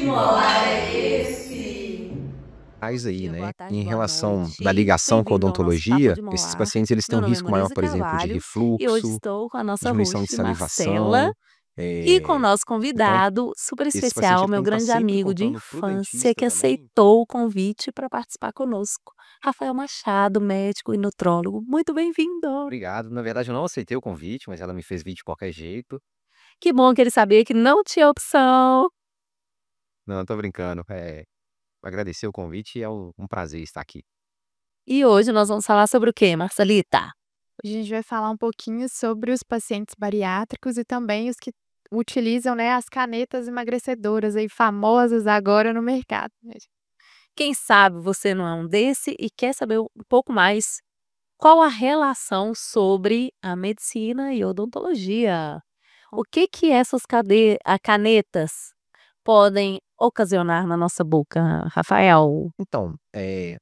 molar é esse? Faz aí, Dia, né? boa tarde, Em boa relação da noite. ligação com a Bem-vindo ao nosso Papo odontologia, de esses Molar. pacientes eles têm Meu um nome é risco maior, Moniza por exemplo, de Carvalho e hoje refluxo, estou com a nossa diminuição de host Marcela salivação. e com o nosso Então, convidado super esse paciente especial, ele meu tem que estar grande sempre amigo de contando para o infância dentista que também. aceitou o convite para participar conosco. Rafael Machado, médico e nutrólogo. Muito bem-vindo. Obrigado. Na verdade, eu não aceitei o convite, mas ela me fez vir de qualquer jeito. Que bom que ele sabia que não tinha opção. Não, tô brincando. Agradecer o convite e é um prazer estar aqui. E hoje nós vamos falar sobre o quê, Marcelita? Hoje a gente vai falar um pouquinho sobre os pacientes bariátricos e também os que utilizam, né, as canetas emagrecedoras aí famosas agora no mercado, né. Quem sabe você não é um desse e quer saber um pouco mais qual a relação sobre a medicina e odontologia. O que essas canetas podem ocasionar na nossa boca, Rafael? Então,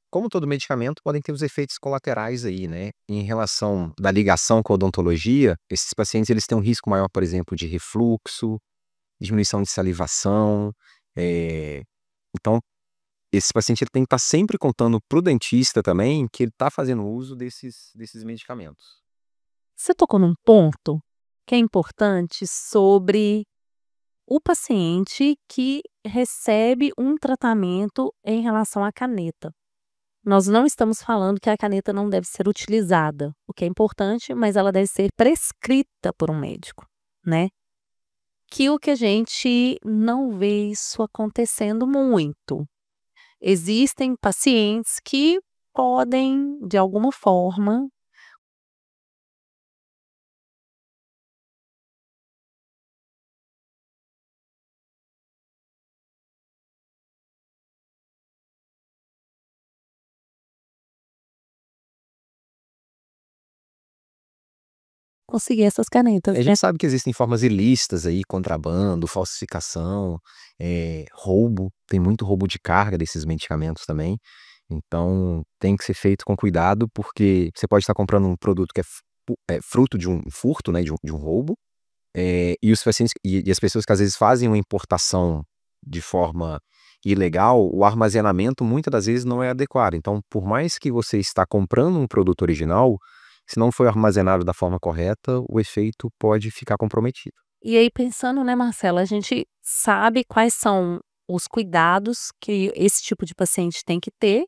como todo medicamento, podem ter os efeitos colaterais aí, né? Em relação da ligação com a odontologia, esses pacientes eles têm um risco maior, por exemplo, de refluxo, diminuição de salivação. eh, Então, esse paciente ele tem que estar sempre contando para o dentista também que ele está fazendo uso desses medicamentos. Você tocou num ponto que é importante sobre o paciente que recebe um tratamento em relação à caneta. Nós não estamos falando que a caneta não deve ser utilizada, o que é importante, mas ela deve ser prescrita por um médico, né? Que o que a gente não vê isso acontecendo muito. Existem pacientes que podem, de alguma forma, conseguir essas canetas, A né? gente sabe que existem formas ilícitas aí, contrabando, falsificação, roubo. Tem muito roubo de carga desses medicamentos também. Então, tem que ser feito com cuidado, porque você pode estar comprando um produto que é fruto de um furto, né, de um roubo, e os pacientes e as pessoas que às vezes fazem uma importação de forma ilegal, o armazenamento muitas das vezes não é adequado. Então, por mais que você está comprando um produto original, se não foi armazenado da forma correta, o efeito pode ficar comprometido. E aí pensando, né, Marcela, a gente sabe quais são os cuidados que esse tipo de paciente tem que ter,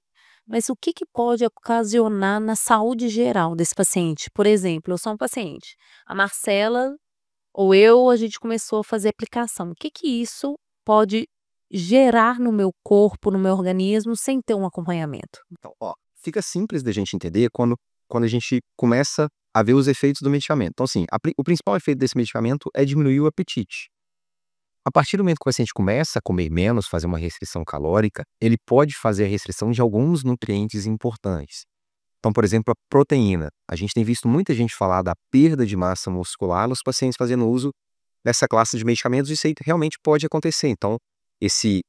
mas o que pode ocasionar na saúde geral desse paciente? Por exemplo, eu sou um paciente, a Marcela ou eu, a gente começou a fazer aplicação. O que isso pode gerar no meu corpo, no meu organismo, sem ter um acompanhamento? Então, ó, fica simples da gente entender quando a gente começa a ver os efeitos do medicamento. Então, assim, o principal efeito desse medicamento é diminuir o apetite. A partir do momento que o paciente começa a comer menos, fazer uma restrição calórica, ele pode fazer a restrição de alguns nutrientes importantes. Então, por exemplo, a proteína. A gente tem visto muita gente falar da perda de massa muscular nos pacientes fazendo uso dessa classe de medicamentos, isso aí realmente pode acontecer. Então, esse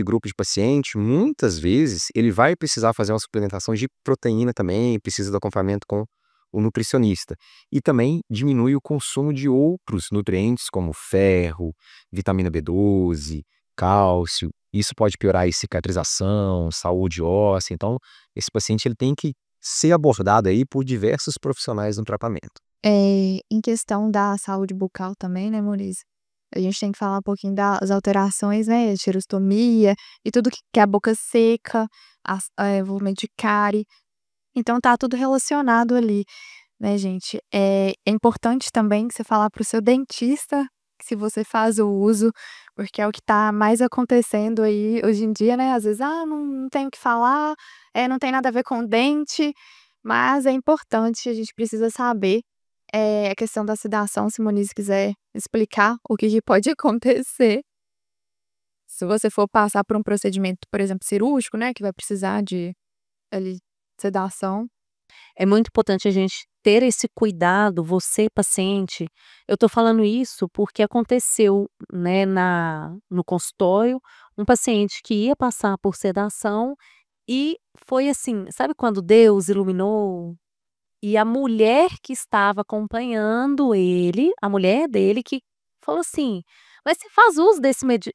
grupo de paciente, muitas vezes, ele vai precisar fazer uma suplementação de proteína também, precisa do acompanhamento com o nutricionista. E também diminui o consumo de outros nutrientes, como ferro, vitamina B12, cálcio. Isso pode piorar a cicatrização, saúde óssea. Então, esse paciente ele tem que ser abordado aí por diversos profissionais no tratamento. Em questão da saúde bucal também, né, Moniz, a gente tem que falar um pouquinho das alterações, né, xerostomia e tudo que é a boca seca, envolvimento de cárie, então tá tudo relacionado ali, né, gente. É importante também você falar para o seu dentista se você faz o uso, porque é o que tá mais acontecendo aí hoje em dia, né, às vezes: "Ah, não tenho o que falar, não tem nada a ver com o dente", mas é importante, a gente precisa saber, a questão da sedação, se Moniz quiser explicar o que pode acontecer se você for passar por um procedimento, por exemplo, cirúrgico, né, que vai precisar de, ali, sedação. É muito importante a gente ter esse cuidado, você paciente. Eu tô falando isso porque aconteceu, né, no consultório, um paciente que ia passar por sedação e foi assim, sabe quando Deus iluminou? E a mulher que estava acompanhando ele, a mulher dele que falou assim: Mas você faz uso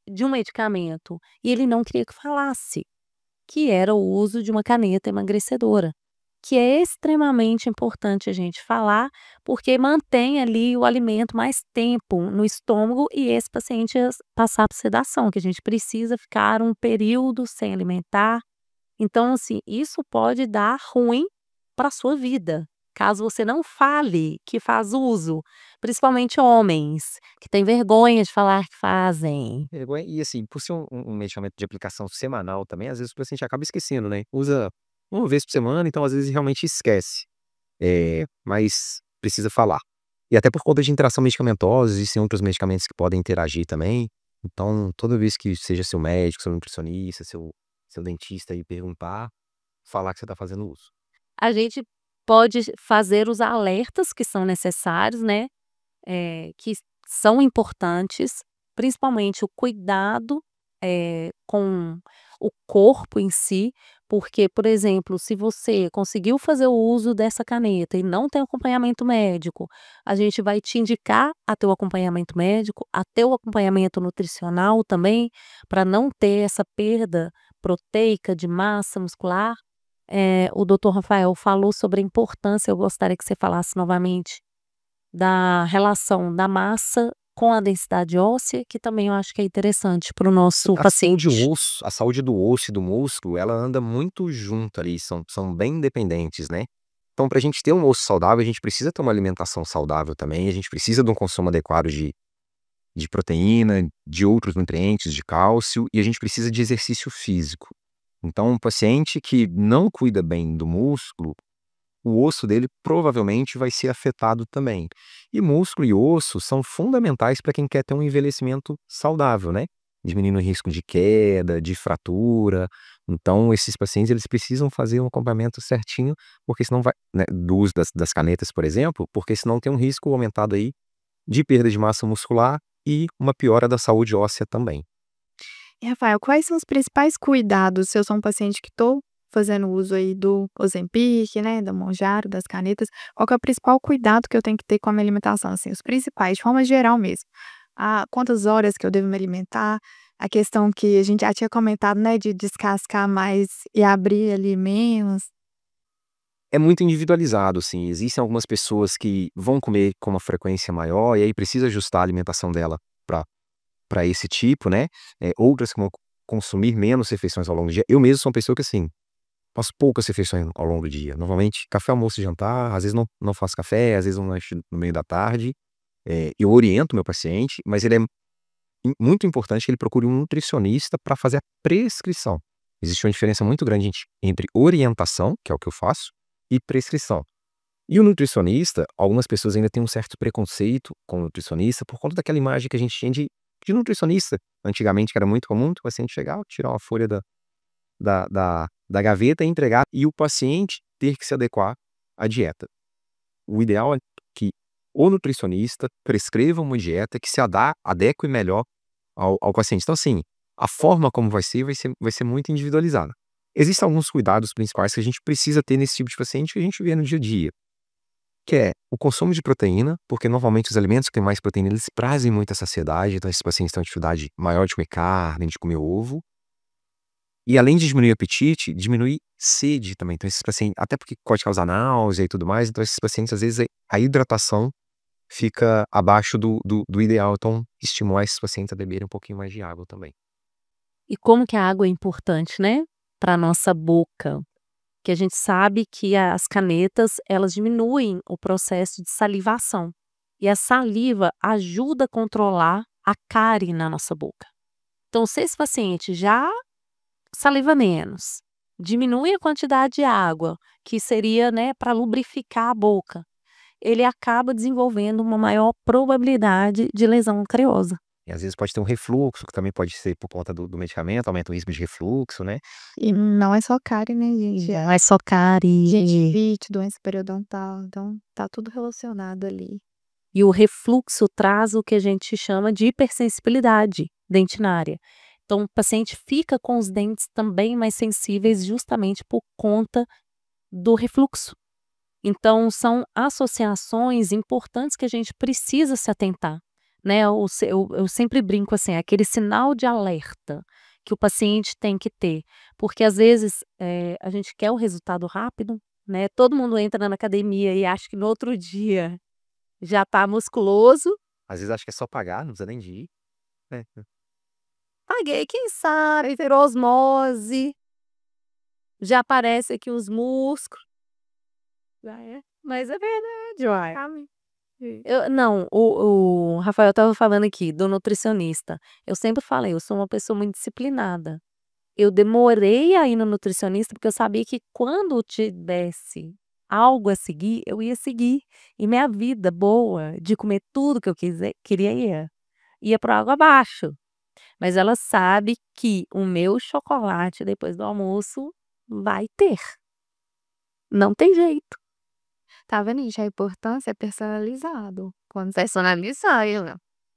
de um medicamento e ele não queria que falasse, que era o uso de uma caneta emagrecedora, que é extremamente importante a gente falar, porque mantém ali o alimento mais tempo no estômago e esse paciente passar por sedação, que a gente precisa ficar um período sem alimentar. Então, assim, isso pode dar ruim para sua vida, caso você não fale que faz uso, principalmente homens, que têm vergonha de falar que fazem. E assim, por ser um medicamento de aplicação semanal também, às vezes o paciente acaba esquecendo, né? Usa uma vez por semana, então às vezes realmente esquece. Mas precisa falar. E até por conta de interação medicamentosa, existem outros medicamentos que podem interagir também. Então, toda vez que seja seu médico, seu nutricionista, seu dentista aí perguntar, falar que você está fazendo uso. A gente pode fazer os alertas que são necessários, né, que são importantes, principalmente o cuidado, com o corpo em si, porque, por exemplo, se você conseguiu fazer o uso dessa caneta e não tem acompanhamento médico, a gente vai te indicar a ter o acompanhamento médico, a ter o acompanhamento nutricional também, para não ter essa perda proteica de massa muscular. O doutor Rafael falou sobre a importância, eu gostaria que você falasse novamente, da relação da massa com a densidade óssea, que também eu acho que é interessante para o nosso paciente. A saúde do osso e do músculo, ela anda muito junto ali, são bem independentes, né? Então, para a gente ter um osso saudável, a gente precisa ter uma alimentação saudável também, a gente precisa de um consumo adequado de proteína, de outros nutrientes, de cálcio, e a gente precisa de exercício físico. Então, um paciente que não cuida bem do músculo, o osso dele provavelmente vai ser afetado também. E músculo e osso são fundamentais para quem quer ter um envelhecimento saudável, né? Diminuindo o risco de queda, de fratura. Então, esses pacientes eles precisam fazer um acompanhamento certinho, porque senão vai, né, do uso das canetas, por exemplo, porque senão tem um risco aumentado aí de perda de massa muscular e uma piora da saúde óssea também. E Rafael, quais são os principais cuidados se eu sou um paciente que estou fazendo uso aí do Ozempic, né, da Mounjaro, das canetas, qual que é o principal cuidado que eu tenho que ter com a minha alimentação, assim, os principais, de forma geral mesmo? Quantas horas que eu devo me alimentar? A questão que a gente já tinha comentado, né, de descascar mais e abrir ali menos. É muito individualizado, assim, existem algumas pessoas que vão comer com uma frequência maior e aí precisa ajustar a alimentação dela para esse tipo, né, outras que vão consumir menos refeições ao longo do dia. Eu mesmo sou uma pessoa que, assim, faço poucas refeições ao longo do dia, normalmente café, almoço e jantar, às vezes não faço café, às vezes um lanche no meio da tarde. Eu oriento meu paciente, mas ele é muito importante que ele procure um nutricionista para fazer a prescrição. Existe uma diferença muito grande entre orientação, que é o que eu faço, e prescrição. E o nutricionista, algumas pessoas ainda têm um certo preconceito com o nutricionista por conta daquela imagem que a gente tinha de nutricionista. Antigamente, que era muito comum, o paciente chegar, tirar uma folha da gaveta e entregar, e o paciente ter que se adequar à dieta. O ideal é que o nutricionista prescreva uma dieta que se adeque melhor ao paciente. Então, assim, a forma como vai ser muito individualizada. Existem alguns cuidados principais que a gente precisa ter nesse tipo de paciente que a gente vê no dia a dia, que é o consumo de proteína, porque normalmente os alimentos que têm mais proteína, eles trazem muita saciedade, então esses pacientes têm uma dificuldade maior de comer carne, de comer ovo. E além de diminuir o apetite, diminui sede também. Então esses pacientes, até porque pode causar náusea e tudo mais, então esses pacientes, às vezes, a hidratação fica abaixo do ideal. Então, estimular esses pacientes a beberem um pouquinho mais de água também. E como que a água é importante, né, para nossa boca, que a gente sabe que as canetas, elas diminuem o processo de salivação, e a saliva ajuda a controlar a cárie na nossa boca. Então, se esse paciente já saliva menos, diminui a quantidade de água, que seria, né, para lubrificar a boca, ele acaba desenvolvendo uma maior probabilidade de lesão cariosa. E às vezes pode ter um refluxo, que também pode ser por conta do medicamento, aumenta o risco de refluxo, né? E não é só cárie, né, gente? Não é só cárie, Gengivite, doença periodontal, então tá tudo relacionado ali. e o refluxo traz o que a gente chama de hipersensibilidade dentinária. Então, o paciente fica com os dentes também mais sensíveis justamente por conta do refluxo. Então, são associações importantes que a gente precisa se atentar, né, eu sempre brinco assim, aquele sinal de alerta que o paciente tem que ter, porque às vezes, a gente quer o resultado rápido, né, todo mundo entra na academia e acha que no outro dia já tá musculoso. Às vezes acho que é só pagar, não precisa nem de ir, né. Paguei, quem sabe, virou osmose, já aparece aqui os músculos. Já é, mas é verdade, uai. Não, o Rafael estava falando aqui do nutricionista. Eu sempre falei, eu sou uma pessoa muito disciplinada. Eu demorei a ir no nutricionista, porque eu sabia que quando tivesse algo a seguir, eu ia seguir. E minha vida boa de comer tudo que eu queria ia por água abaixo. Mas ela sabe que o meu chocolate depois do almoço vai ter. Não tem jeito. Tá vendo, gente? A importância é personalizado. Quando personalizar,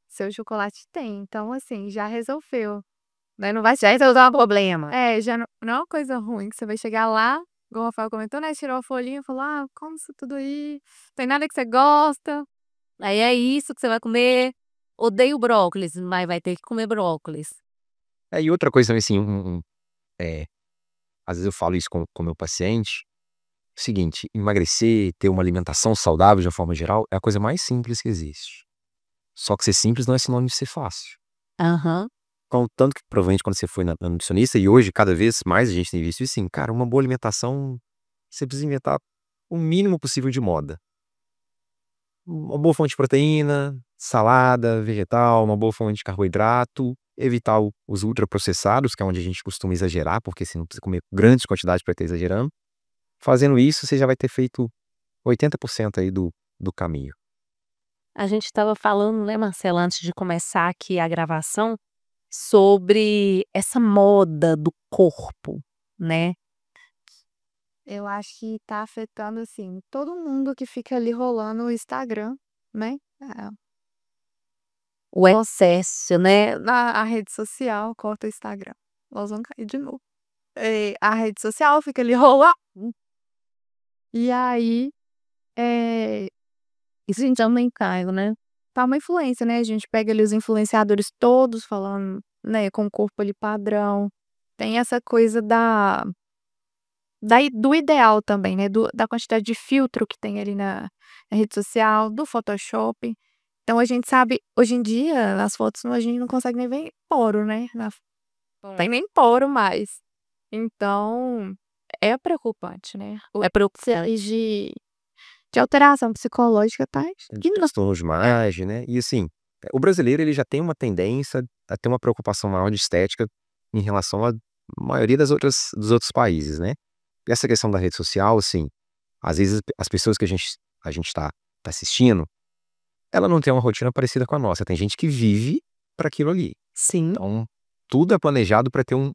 seu chocolate tem. Então, assim, já resolveu. Daí não vai já resolver um problema. É, já não é uma coisa ruim que você vai chegar lá, igual o Rafael comentou, né? Tirou a folhinha e falou: ah, como isso tudo aí? Tem nada que você gosta. Aí é isso que você vai comer. Odeio brócolis, mas vai ter que comer brócolis. E outra coisa também, assim, às vezes eu falo isso com o meu paciente, seguinte, emagrecer, ter uma alimentação saudável de uma forma geral, é a coisa mais simples que existe. Só que ser simples não é sinônimo de ser fácil. Aham. Tanto que provavelmente quando você foi na nutricionista, e hoje cada vez mais a gente tem visto isso, assim, cara, uma boa alimentação, você precisa inventar o mínimo possível de moda. Uma boa fonte de proteína, salada, vegetal, uma boa fonte de carboidrato, evitar os ultraprocessados, que é onde a gente costuma exagerar, porque você não precisa comer grandes quantidades para estar exagerando. Fazendo isso, você já vai ter feito 80% aí do caminho. A gente estava falando, né, Marcela, antes de começar aqui a gravação, sobre essa moda do corpo, né? Eu acho que tá afetando, assim, todo mundo que fica ali rolando o Instagram, né? O excesso, né? A rede social corta o Instagram. Nós vamos cair de novo. A rede social fica ali rolando. E aí, é, Isso a gente também cai, né? tá uma influência, né? A gente pega ali os influenciadores todos falando, né, com o corpo ali padrão. Tem essa coisa do ideal também, né? Da quantidade de filtro que tem ali na rede social, do Photoshop. Então a gente sabe, hoje em dia, nas fotos a gente não consegue nem ver poro, né? Não tem nem poro mais. Então, é preocupante, né? É preocupante. De alteração psicológica, tá? De transtornos de imagem, né? E assim, o brasileiro ele já tem uma tendência a ter uma preocupação maior de estética em relação à maioria dos outros países, né? E essa questão da rede social, assim, às vezes as pessoas que a gente tá assistindo, ela não tem uma rotina parecida com a nossa. Tem gente que vive para aquilo ali. Sim. Então, tudo é planejado para ter um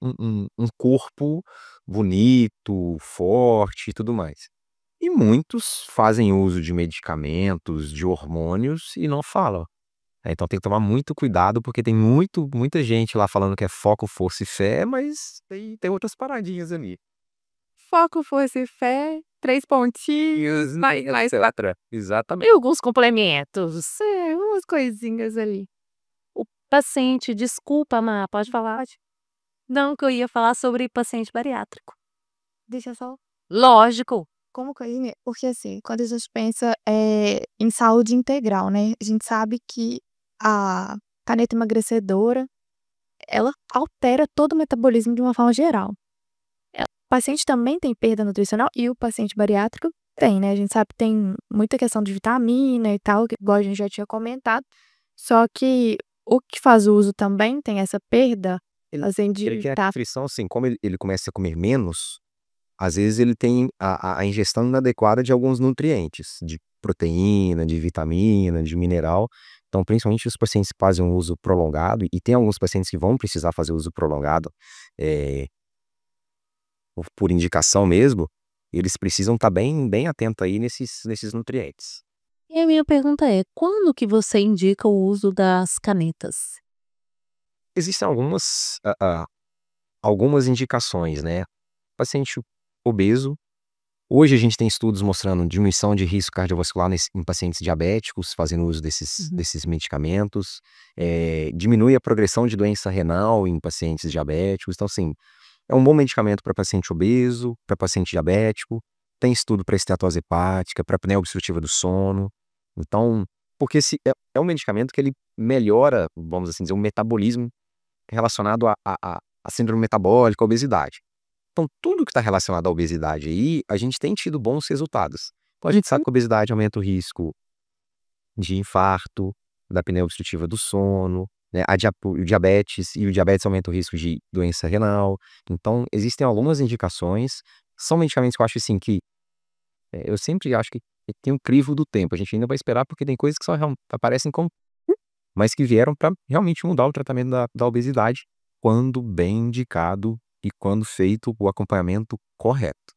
corpo bonito, forte e tudo mais. E muitos fazem uso de medicamentos, de hormônios e não falam. Então tem que tomar muito cuidado, porque tem muita gente lá falando que é foco, força e fé, mas tem outras paradinhas ali. Foco, força e fé, 3 pontinhos, mais Exatamente. E alguns complementos. umas coisinhas ali. O paciente, desculpa, Má, pode falar? Não, que eu ia falar sobre paciente bariátrico. Deixa eu só Lógico. como que porque assim, quando a gente pensa, em saúde integral, né, a gente sabe que a caneta emagrecedora, ela altera todo o metabolismo de uma forma geral. O paciente também tem perda nutricional e o paciente bariátrico tem, né, a gente sabe que tem muita questão de vitamina e tal, que igual a gente já tinha comentado, só que o que faz o uso também tem essa perda, assim, de Ele quer a tá nutrição, assim, como ele começa a comer menos, às vezes ele tem a ingestão inadequada de alguns nutrientes, de proteína, de vitamina, de mineral. Então, principalmente os pacientes que fazem um uso prolongado, e tem alguns pacientes que vão precisar fazer uso prolongado, eh, por indicação mesmo, eles precisam estar bem atento aí nesses nutrientes. E a minha pergunta é: quando que você indica o uso das canetas? Existem algumas indicações, né? Paciente obeso, Hoje a gente tem estudos mostrando diminuição de risco cardiovascular em pacientes diabéticos, fazendo uso Uhum. desses medicamentos, diminui a progressão de doença renal em pacientes diabéticos. Então, assim, é um bom medicamento para paciente obeso, para paciente diabético, tem estudo para esteatose hepática, para apneia obstrutiva do sono. Então, porque é um medicamento que ele melhora, vamos assim dizer, o metabolismo relacionado à síndrome metabólica, à obesidade. Então, tudo que está relacionado à obesidade aí, a gente tem tido bons resultados. Então, a gente sabe Uhum. que a obesidade aumenta o risco de infarto, da apneia obstrutiva do sono, né, o diabetes aumenta o risco de doença renal. Então, existem algumas indicações, são medicamentos que eu acho assim que, eu sempre acho que tem um crivo do tempo, a gente ainda vai esperar porque tem coisas que só aparecem como mas que vieram para realmente mudar o tratamento da obesidade, quando bem indicado e quando feito o acompanhamento correto.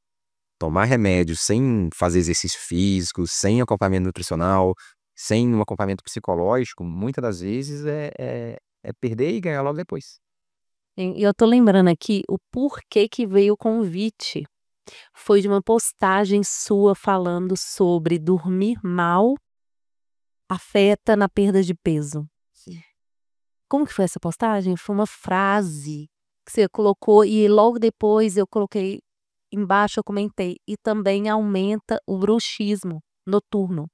Tomar remédio sem fazer exercício físico, sem acompanhamento nutricional, sem um acompanhamento psicológico, muitas das vezes é perder e ganhar logo depois. E eu tô lembrando aqui o porquê que veio o convite. Foi de uma postagem sua falando sobre dormir mal afeta na perda de peso. Como que foi essa postagem? Foi uma frase que você colocou e logo depois eu coloquei embaixo, eu comentei: "E também aumenta o bruxismo noturno".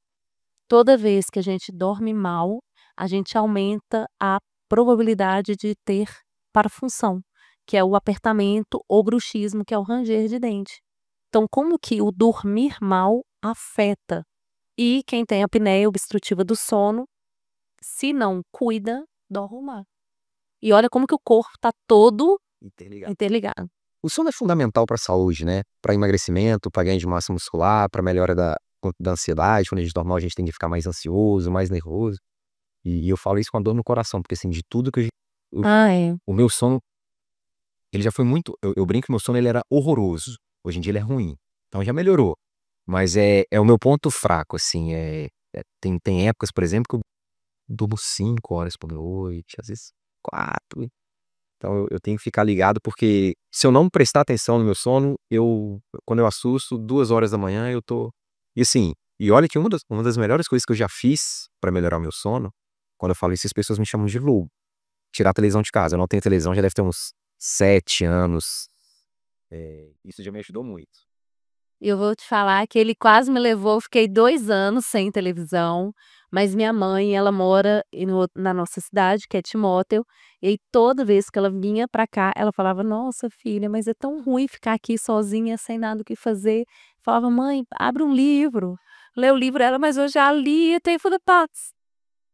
Toda vez que a gente dorme mal, a gente aumenta a probabilidade de ter parafunção, que é o apertamento ou bruxismo, que é o ranger de dente. Então como que o dormir mal afeta? E quem tem apneia obstrutiva do sono, se não cuida, dorme mal. E olha como que o corpo tá todo Interligado. interligado. O sono é fundamental para a saúde, né? Para emagrecimento, para ganho de massa muscular, para melhora da ansiedade. Quando a gente dorme mal, a gente tem que ficar mais ansioso, mais nervoso. E eu falo isso com a dor no coração, porque assim, de tudo que o Ah, é. o meu sono, ele já foi muito eu brinco que meu sono ele era horroroso, hoje em dia ele é ruim, então já melhorou, mas é o meu ponto fraco, assim, tem épocas, por exemplo, que eu durmo 5 horas por noite, às vezes 4, então eu tenho que ficar ligado, porque se eu não prestar atenção no meu sono, quando eu assusto, 2 horas da manhã eu tô e assim, e olha que uma das melhores coisas que eu já fiz pra melhorar o meu sono, quando eu falo isso as pessoas me chamam de louco. Tirar a televisão de casa. Eu não tenho televisão, já deve ter uns 7 anos. Isso já me ajudou muito. E eu vou te falar que ele quase me levou, eu fiquei 2 anos sem televisão, mas minha mãe, ela mora na nossa cidade, que é Timóteo, e aí toda vez que ela vinha pra cá, ela falava: "Nossa filha, mas é tão ruim ficar aqui sozinha sem nada o que fazer". Falava: "Mãe, abre um livro, lê o livro". Ela: "Mas eu já li, eu tenho Full Pots".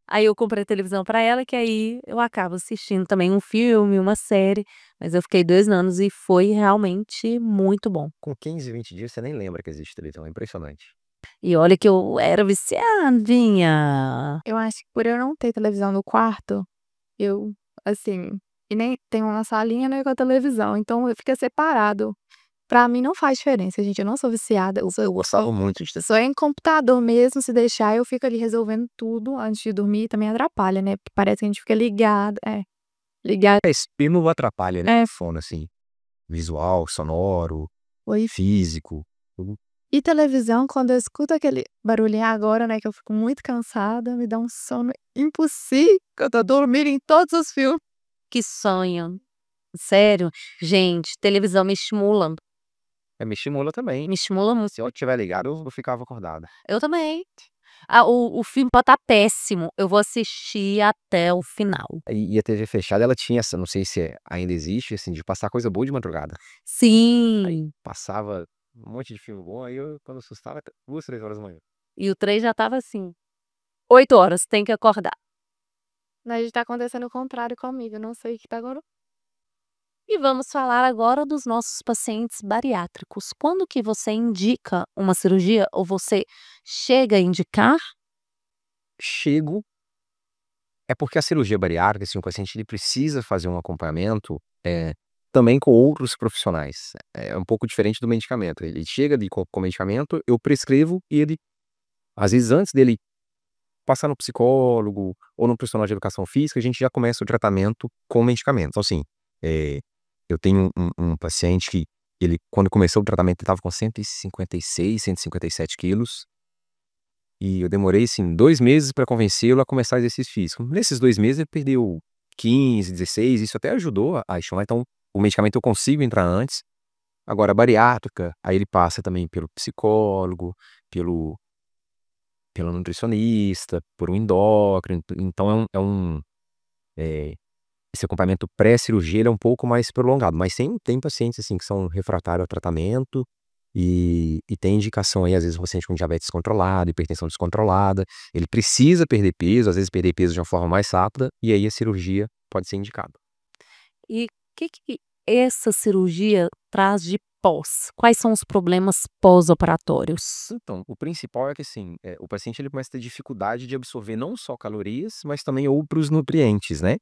Aí eu comprei televisão pra ela, que aí eu acabo assistindo também um filme, uma série, mas eu fiquei 2 anos e foi realmente muito bom. Com 15, 20 dias, você nem lembra que existe televisão, é impressionante. E olha que eu era viciadinha. Eu acho que por eu não ter televisão no quarto, eu, assim, e nem tenho uma salinha, né, com a televisão, então fica separado. Pra mim não faz diferença, gente, eu não sou viciada, Eu gostava muito de ter só em computador mesmo, se deixar eu fico ali resolvendo tudo antes de dormir e também atrapalha, né, porque parece que a gente fica ligado. estímulo atrapalha, né, É, o sono, assim, visual, sonoro, foi. físico, tudo. E televisão, quando eu escuto aquele barulhinho agora, né, que eu fico muito cansada, me dá um sono impossível, que eu tô dormindo em todos os filmes. Que sonho. Sério. Gente, televisão Me estimula também. me estimula muito. Se eu estiver ligado, eu ficava acordado. Eu também. Ah, o filme pode estar péssimo, eu vou assistir até o final. E a TV fechada, ela tinha essa, não sei se ainda existe, assim, de passar coisa boa de madrugada. Aí Sim. passava um monte de filme bom, aí eu, quando assustava, 2, 3 horas da manhã. E o trem já estava assim: 8 horas, tem que acordar. Mas tá acontecendo o contrário comigo, eu não sei o que tá agora. E vamos falar agora dos nossos pacientes bariátricos. Quando que você indica uma cirurgia ou você chega a indicar? Chego É porque a cirurgia bariátrica, assim, o paciente ele precisa fazer um acompanhamento, também com outros profissionais. É um pouco diferente do medicamento. Ele chega ali com medicamento, eu prescrevo e ele, às vezes, antes dele passar no psicólogo ou no profissional de educação física, a gente já começa o tratamento com medicamento. Então, assim, eu tenho um paciente que Ele, quando começou o tratamento, ele estava com 156, 157 quilos. E eu demorei, assim, 2 meses para convencê-lo a começar exercício físico. Nesses 2 meses, ele perdeu 15, 16, isso até ajudou a estimular. Então, o medicamento eu consigo entrar antes. Agora, a bariátrica, aí ele passa também pelo psicólogo, pelo, pelo nutricionista, por um endócrino. Então, é, esse acompanhamento pré-cirurgia ele é um pouco mais prolongado. Mas tem pacientes, assim, que são refratários ao tratamento. E tem indicação aí, às vezes, um paciente com diabetes descontrolado, hipertensão descontrolada, ele precisa perder peso, às vezes perder peso de uma forma mais rápida, e aí a cirurgia pode ser indicada. E o que essa cirurgia traz de pós? Quais são os problemas pós-operatórios? Então, o principal é que, assim, o paciente ele começa a ter dificuldade de absorver não só calorias, mas também outros nutrientes, né?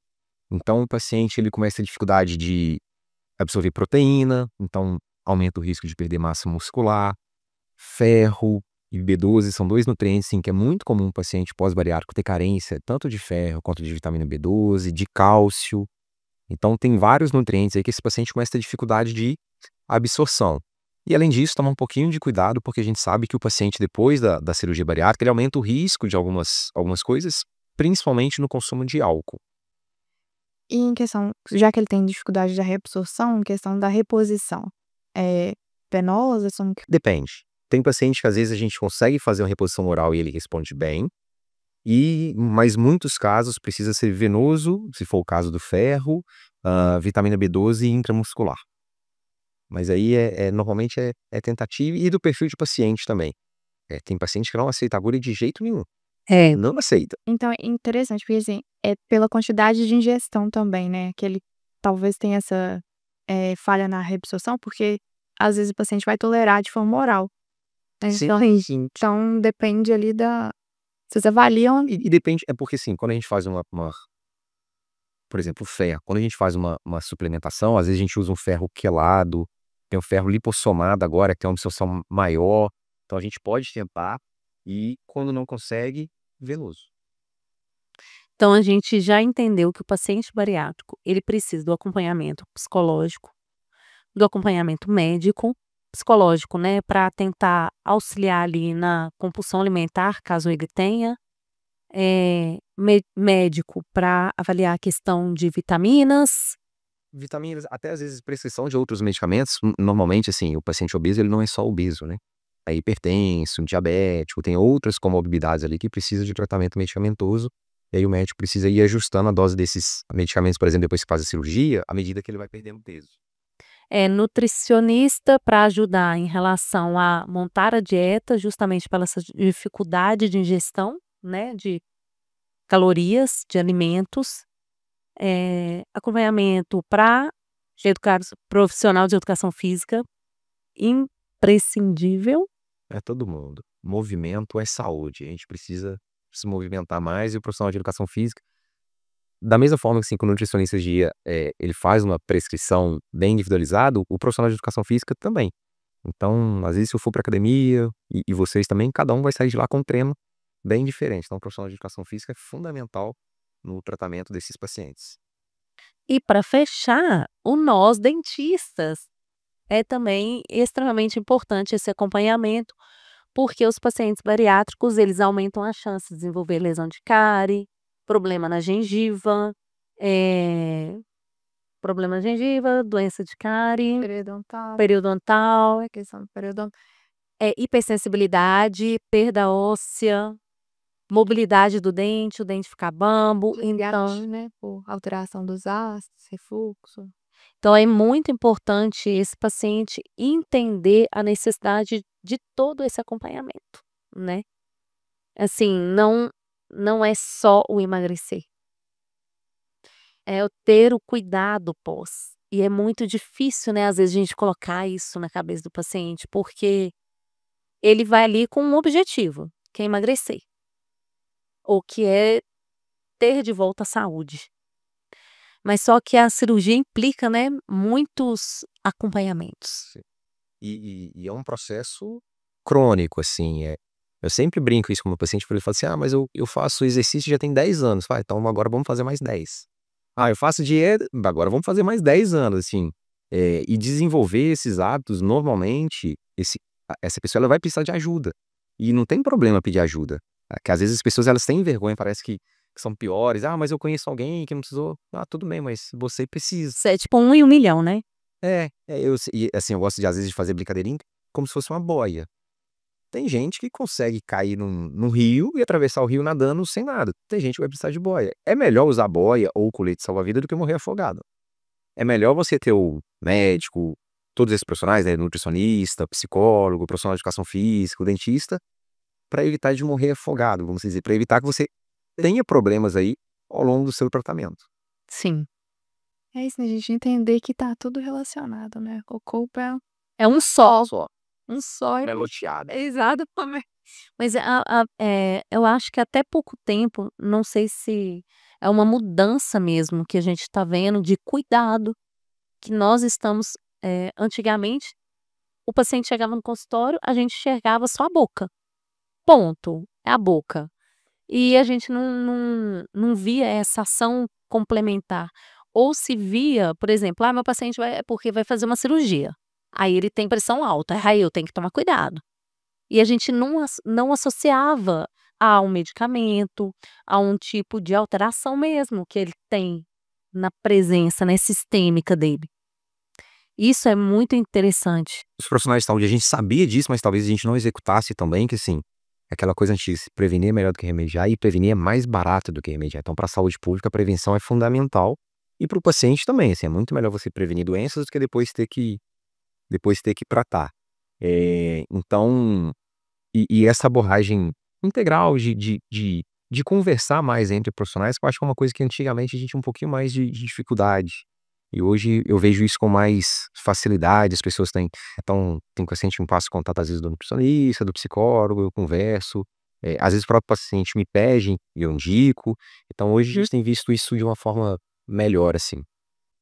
Então, o paciente ele começa a ter dificuldade de absorver proteína, então aumenta o risco de perder massa muscular. Ferro e B12 são 2 nutrientes, sim, que é muito comum o paciente pós-bariátrico ter carência tanto de ferro quanto de vitamina B12, de cálcio. Então tem vários nutrientes aí que esse paciente começa a ter dificuldade de absorção. E além disso, tomar um pouquinho de cuidado, porque a gente sabe que o paciente depois da cirurgia bariátrica, ele aumenta o risco de algumas coisas, principalmente no consumo de álcool. E em questão, já que ele tem dificuldade da reabsorção, em questão da reposição, é venosa, Depende. Tem paciente que às vezes a gente consegue fazer uma reposição oral e ele responde bem, mas muitos casos precisa ser venoso, se for o caso do ferro, vitamina B12 e intramuscular. Mas aí normalmente é tentativa e do perfil de paciente também. Tem paciente que não aceita agulha de jeito nenhum. É. Não aceita. Então é interessante, porque assim, é pela quantidade de ingestão também, né, que ele talvez tenha essa, falha na reabsorção, porque às vezes o paciente vai tolerar de forma oral, né, Sim, então sim. então depende ali da vocês avaliam. E depende, é porque assim, quando a gente faz por exemplo, o ferro, quando a gente faz uma suplementação, às vezes a gente usa um ferro quelado, tem o ferro lipossomado agora, que tem uma absorção maior, então a gente pode tentar e quando não consegue, venoso. Então a gente já entendeu que o paciente bariátrico, ele precisa do acompanhamento psicológico, do acompanhamento médico, psicológico, né, para tentar auxiliar ali na compulsão alimentar, caso ele tenha, médico para avaliar a questão de vitaminas. Vitaminas, até às vezes prescrição de outros medicamentos, normalmente assim, o paciente obeso ele não é só obeso, né? É hipertenso, diabético, tem outras comorbidades ali que precisa de tratamento medicamentoso, e aí o médico precisa ir ajustando a dose desses medicamentos, por exemplo, depois que faz a cirurgia, à medida que ele vai perdendo peso. Nutricionista para ajudar em relação a montar a dieta, justamente pela essa dificuldade de ingestão, né, de calorias, de alimentos. Acompanhamento para profissional de educação física, imprescindível. É todo mundo. Movimento é saúde, a gente precisa se movimentar mais e o profissional de educação física, da mesma forma que assim, que o nutricionista de dia, ele faz uma prescrição bem individualizada, o profissional de educação física também. Então, às vezes, se eu for para academia, e vocês também, cada um vai sair de lá com um treino bem diferente. Então, o profissional de educação física é fundamental no tratamento desses pacientes. E para fechar, o nós dentistas é também extremamente importante esse acompanhamento, porque os pacientes bariátricos, eles aumentam a chance de desenvolver lesão de cárie, problema na gengiva, doença de cárie, Periodontal, periodontal, a questão do periodontal. hipersensibilidade, perda óssea, mobilidade do dente, o dente ficar bambo. Então, Né, por alteração dos ácidos, refluxo. então é muito importante esse paciente entender a necessidade de todo esse acompanhamento, né. Assim, não é só o emagrecer. É o ter o cuidado pós. E é muito difícil, né, às vezes a gente colocar isso na cabeça do paciente, porque ele vai ali com um objetivo, que é emagrecer, ou que é ter de volta a saúde. Mas só que a cirurgia implica, né, muitos acompanhamentos. Sim. E é um processo crônico, assim, eu sempre brinco isso com o meu paciente, ele fala assim: "Ah, mas eu faço exercício já tem 10 anos", então agora vamos fazer mais 10. "Ah, eu faço dieta", agora vamos fazer mais 10 anos, assim. E desenvolver esses hábitos, normalmente, essa pessoa ela vai precisar de ajuda. E não tem problema pedir ajuda. Que às vezes as pessoas elas têm vergonha, parece que são piores. Ah, mas eu conheço alguém que não precisou. Ah, tudo bem, mas você precisa. Isso é tipo 1 em 1 milhão, né? E assim, eu gosto de, às vezes, de fazer brincadeirinha como se fosse uma boia. Tem gente que consegue cair num rio e atravessar o rio nadando sem nada. Tem gente que vai precisar de boia. É melhor usar boia ou colete salva-vida do que morrer afogado. É melhor você ter o médico, todos esses profissionais, né, nutricionista, psicólogo, profissional de educação física, o dentista, para evitar de morrer afogado, vamos dizer, para evitar que você tenha problemas aí ao longo do seu tratamento. Sim. É isso, né, a gente entender que tá tudo relacionado, né, o corpo É um só. Só. Um só É loteado. exatamente. Mas eu acho que até pouco tempo, não sei se é uma mudança mesmo que a gente tá vendo de cuidado, que nós estamos, antigamente, o paciente chegava no consultório, a gente enxergava só a boca. Ponto, é a boca. E a gente não via essa ação complementar. Ou se via, por exemplo, meu paciente é porque vai fazer uma cirurgia. Aí ele tem pressão alta, aí eu tenho que tomar cuidado. E a gente não associava a um medicamento, a um tipo de alteração mesmo que ele tem na presença, né, sistêmica dele. Isso é muito interessante. Os profissionais de saúde, a gente sabia disso, mas talvez a gente não executasse também, que assim, aquela coisa antiga, se prevenir é melhor do que remediar e prevenir é mais barato do que remediar. Então, para a saúde pública, a prevenção é fundamental e para o paciente também, assim, é muito melhor você prevenir doenças do que depois ter que tratar. Então, essa abordagem integral de conversar mais entre profissionais, que eu acho que é uma coisa que antigamente a gente tinha um pouquinho mais de dificuldade. E hoje eu vejo isso com mais facilidade, as pessoas têm. Então, tem paciente que me passa contato, às vezes, do nutricionista, do psicólogo, eu converso. Às vezes o próprio paciente me pede e eu indico. Então, hoje a Uhum. gente tem visto isso de uma forma melhor, assim.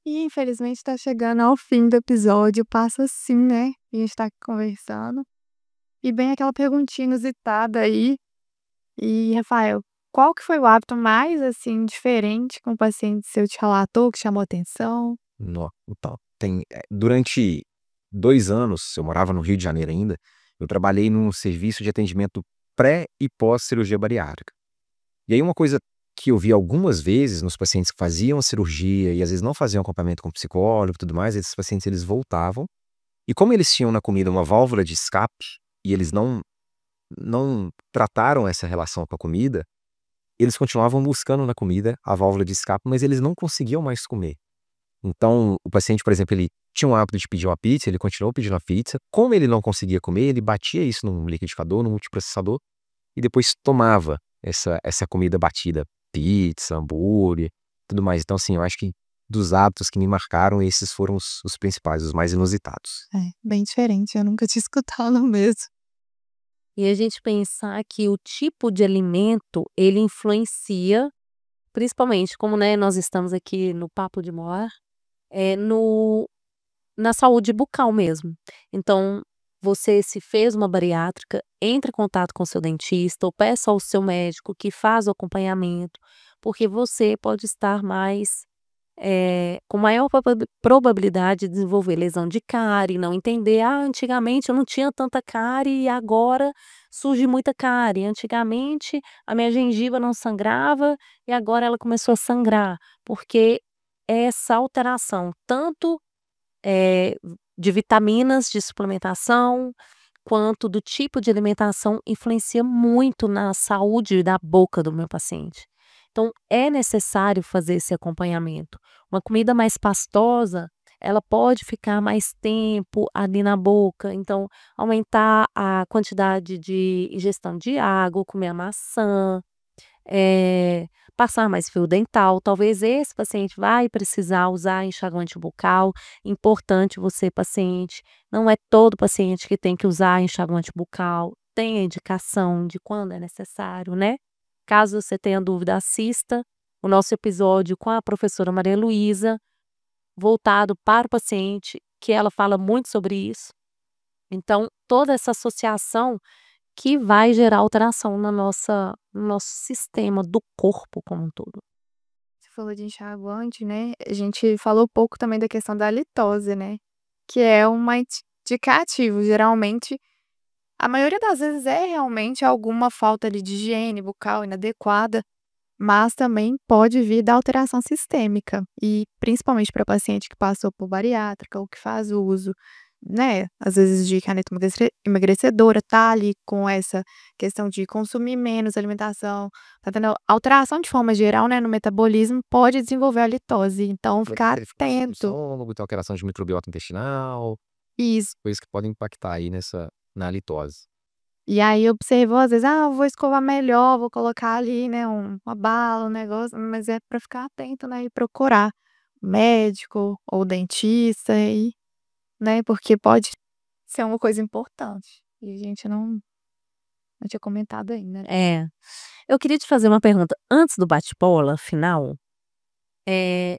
E infelizmente tá chegando ao fim do episódio, passa assim, né, a gente tá aqui conversando. E bem aquela perguntinha inusitada aí. E, Rafael, qual que foi o hábito mais, assim, diferente que um paciente seu te relatou, que chamou atenção? Então, durante 2 anos, eu morava no Rio de Janeiro ainda, eu trabalhei num serviço de atendimento pré e pós-cirurgia bariátrica. E aí uma coisa que eu vi algumas vezes nos pacientes que faziam a cirurgia e às vezes não faziam acompanhamento com psicólogo e tudo mais, esses pacientes eles voltavam, e como eles tinham na comida uma válvula de escape, e eles não trataram essa relação com a comida, eles continuavam buscando na comida a válvula de escape, mas eles não conseguiam mais comer. Então, o paciente, por exemplo, ele tinha o hábito de pedir uma pizza, ele continuou pedindo a pizza. Como ele não conseguia comer, ele batia isso num liquidificador, num multiprocessador, e depois tomava essa comida batida, pizza, hambúrguer, tudo mais. Então, assim, eu acho que dos hábitos que me marcaram, esses foram os principais, os mais inusitados. É, bem diferente, eu nunca tinha escutado mesmo. E a gente pensar que o tipo de alimento, ele influencia, principalmente como, né, nós estamos aqui no Papo de Moar, no na saúde bucal mesmo. Então, você se fez uma bariátrica, entre em contato com o seu dentista ou peça ao seu médico que faz o acompanhamento, porque você pode estar mais, com maior probabilidade de desenvolver lesão de cárie, não entender: "Ah, antigamente eu não tinha tanta cárie e agora surge muita cárie. Antigamente a minha gengiva não sangrava e agora ela começou a sangrar", porque essa alteração tanto eh, de vitaminas, de suplementação, quanto do tipo de alimentação influencia muito na saúde da boca do meu paciente. Então, é necessário fazer esse acompanhamento. Uma comida mais pastosa, ela pode ficar mais tempo ali na boca, então aumentar a quantidade de ingestão de água, comer a maçã, passar mais fio dental, talvez esse paciente vai precisar usar enxaguante bucal. Importante você, paciente, não é todo paciente que tem que usar enxaguante bucal, tem a indicação de quando é necessário, né. Caso você tenha dúvida, assista o nosso episódio com a professora Maria Luísa, voltado para o paciente, que ela fala muito sobre isso. Então, toda essa associação que vai gerar alteração no nosso sistema do corpo como um todo. falou de enxaguante, né, a gente falou pouco também da questão da litose, né, que é um indicativo. Geralmente, a maioria das vezes é realmente alguma falta ali de higiene bucal inadequada, mas também pode vir da alteração sistêmica e principalmente para paciente que passou por bariátrica ou que faz o uso, né, às vezes de caneta emagrecedora, tá ali com essa questão de consumir menos alimentação, tá tendo alteração de forma geral, né, no metabolismo, pode desenvolver a litose, então Pode ficar ter dificuldade no atento. estômago, tem alteração de microbiota intestinal, Isso. coisas que podem impactar aí na litose. E aí observou, às vezes: "Ah, eu vou escovar melhor, vou colocar ali, né, uma bala, um negócio", mas é para ficar atento, né, e procurar médico ou dentista e, né, porque pode ser uma coisa importante, e a gente não tinha comentado ainda, né. É. Eu queria te fazer uma pergunta, antes do bate-bola final, eh,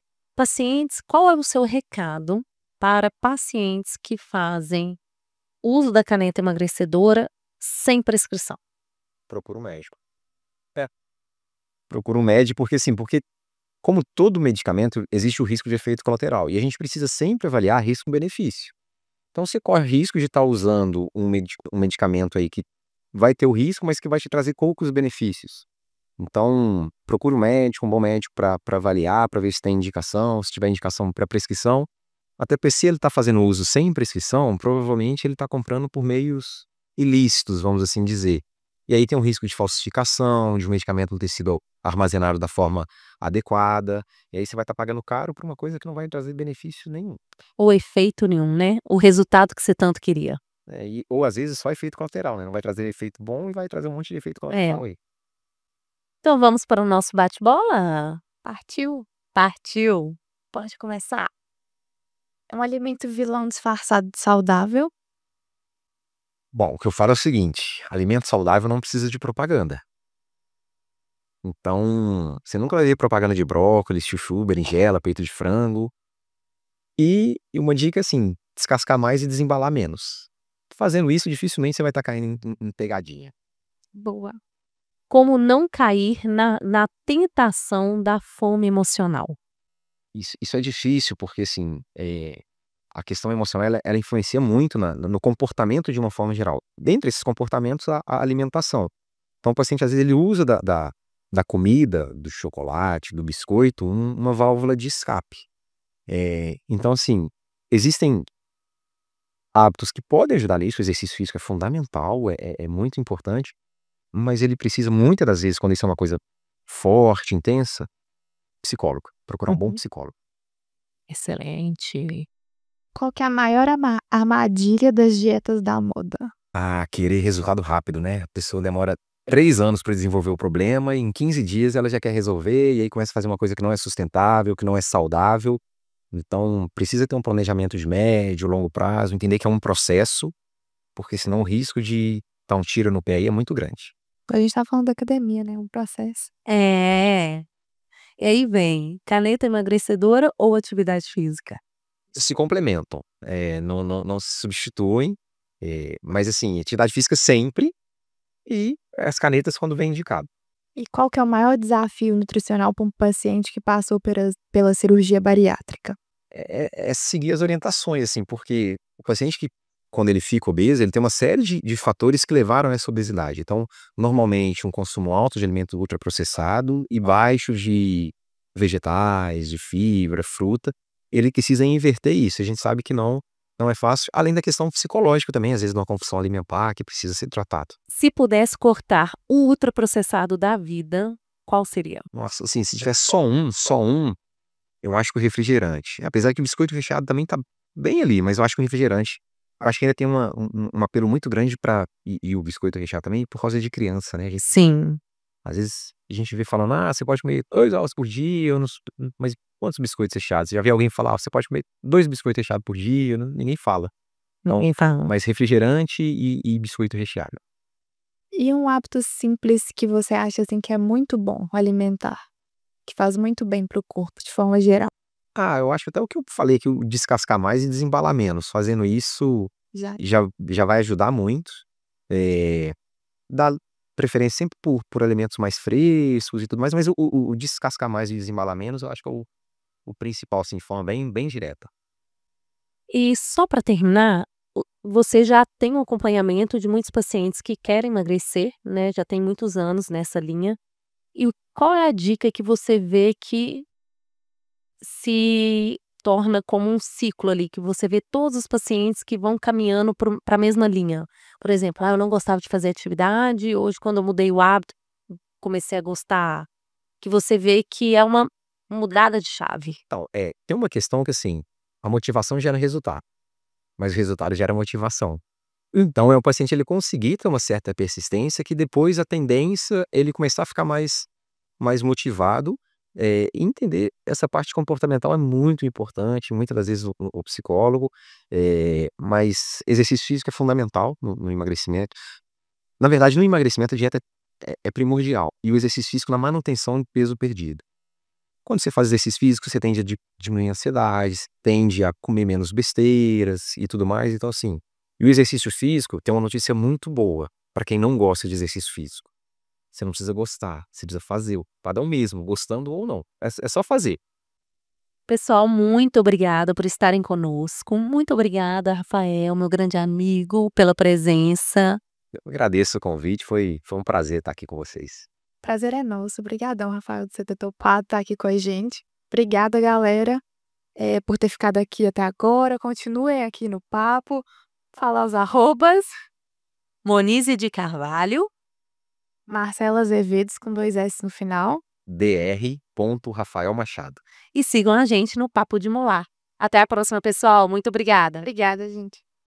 qual é o seu recado para pacientes que fazem uso da caneta emagrecedora sem prescrição? Procura um médico. É, procura um médico porque como todo medicamento, existe o risco de efeito colateral e a gente precisa sempre avaliar risco-benefício. Então você corre risco de estar usando um medicamento aí que vai ter o risco, mas que vai te trazer poucos benefícios. Então, procure um médico, um bom médico para avaliar, para ver se tem indicação, se tiver indicação para prescrição. Até porque se ele está fazendo uso sem prescrição, provavelmente ele está comprando por meios ilícitos, vamos assim dizer. E aí tem um risco de falsificação, de um medicamento não ter sido armazenado da forma adequada, e aí você vai estar pagando caro por uma coisa que não vai trazer benefício nenhum. Ou efeito nenhum, né, o resultado que você tanto queria. Ou às vezes só efeito colateral, né? Não vai trazer efeito bom e vai trazer um monte de efeito É. colateral aí. Então vamos para o nosso bate-bola? Partiu, Partiu. pode começar. É um alimento vilão disfarçado de saudável? Bom, o que eu falo é o seguinte: alimento saudável não precisa de propaganda. Então, você nunca vai ver propaganda de brócolis, chuchu, berinjela, peito de frango. E uma dica assim, descascar mais e desembalar menos. Fazendo isso, dificilmente você vai estar caindo em pegadinha. Boa. Como não cair na tentação da fome emocional? Isso é difícil, porque assim, a questão emocional ela influencia muito no comportamento de uma forma geral. Dentre esses comportamentos, a alimentação. Então o paciente às vezes ele usa da comida, do chocolate, do biscoito, uma válvula de escape. Então assim, existem hábitos que podem ajudar nisso, o exercício físico é fundamental, é muito importante, mas ele precisa muitas das vezes, quando isso é uma coisa forte, intensa, psicólogo, procurar um bom Uhum. psicólogo. Excelente. Qual que é a maior armadilha das dietas da moda? Ah, querer resultado rápido, né? A pessoa demora 3 anos para desenvolver o problema e em 15 dias ela já quer resolver, e aí começa a fazer uma coisa que não é sustentável, que não é saudável. Então, precisa ter um planejamento de médio, longo prazo, entender que é um processo, porque senão o risco de dar um tiro no pé aí é muito grande. A gente tá falando da academia, né, um processo. É. E aí vem, caneta emagrecedora ou atividade física? Se complementam, não se substituem, mas assim, atividade física sempre e as canetas quando vem indicado. E qual que é o maior desafio nutricional para um paciente que passou pela cirurgia bariátrica? É seguir as orientações, assim, porque o paciente que, quando ele fica obeso, ele tem uma série de fatores que levaram a essa obesidade. Então, normalmente, um consumo alto de alimento ultraprocessado e baixo de vegetais, de fibra, fruta, ele precisa inverter isso. A gente sabe que não é fácil, além da questão psicológica também, às vezes, de uma compulsão alimentar que precisa ser tratado. Se pudesse cortar o ultraprocessado da vida, qual seria? Nossa, assim, se tiver só um, eu acho que o refrigerante. Apesar que o biscoito recheado também tá bem ali, mas eu acho que o refrigerante, eu acho que ainda tem um apelo muito grande para e o biscoito recheado também por causa de criança, né, a gente Sim. às vezes a gente vê falando: "Ah, você pode comer 2 ovos por dia", eu não s mas quantos biscoitos recheados? Você já viu alguém falar: "Ó, você pode comer 2 biscoitos recheados por dia", ninguém fala. Então, Ninguém fala. mas refrigerante e biscoito recheado. E um hábito simples que você acha, assim, que é muito bom alimentar, que faz muito bem para o corpo de forma geral? Ah, eu acho até o que eu falei, que o descascar mais e desembalar menos, fazendo isso Já já vai ajudar muito. Eh, dar preferência sempre por alimentos mais frescos e tudo mais, mas o descascar mais e desembalar menos, eu acho que é o principal, assim, de forma bem direta. E só para terminar, você já tem um acompanhamento de muitos pacientes que querem emagrecer, né, já tem muitos anos nessa linha. E qual é a dica que você vê que se torna como um ciclo ali, que você vê todos os pacientes que vão caminhando para a mesma linha? Por exemplo, eu não gostava de fazer atividade, hoje quando eu mudei o hábito, comecei a gostar. Que você vê que é uma mudada de chave. Então, tem uma questão que, assim, a motivação gera resultado, mas o resultado gera motivação. Então, o paciente ele conseguir ter uma certa persistência que depois a tendência é ele começar a ficar mais motivado, e entender essa parte comportamental é muito importante, muitas das vezes o psicólogo, mas exercício físico é fundamental no emagrecimento. Na verdade, no emagrecimento a dieta é primordial, e o exercício físico na manutenção do peso perdido. Quando você faz exercício físico, você tende a diminuir a ansiedade, tende a comer menos besteiras e tudo mais, então assim, e o exercício físico tem uma notícia muito boa para quem não gosta de exercício físico. Você não precisa gostar, você precisa fazer, o padrão mesmo, gostando ou não, é só fazer. Pessoal, muito obrigada por estarem conosco. Muito obrigada, Rafael, meu grande amigo, pela presença. Eu agradeço o convite, foi um prazer estar aqui com vocês. Prazer é nosso. Obrigadão, Rafael, de você ter topado estar aqui com a gente. Obrigada, galera, por ter ficado aqui até agora. Continuem aqui no papo. Falar os arrobas. Monize de Carvalho. Marcela Azevedos com 2 S no final. Dr. Rafael Machado. E sigam a gente no Papo de Molar. Até a próxima, pessoal. Muito obrigada. Obrigada, gente.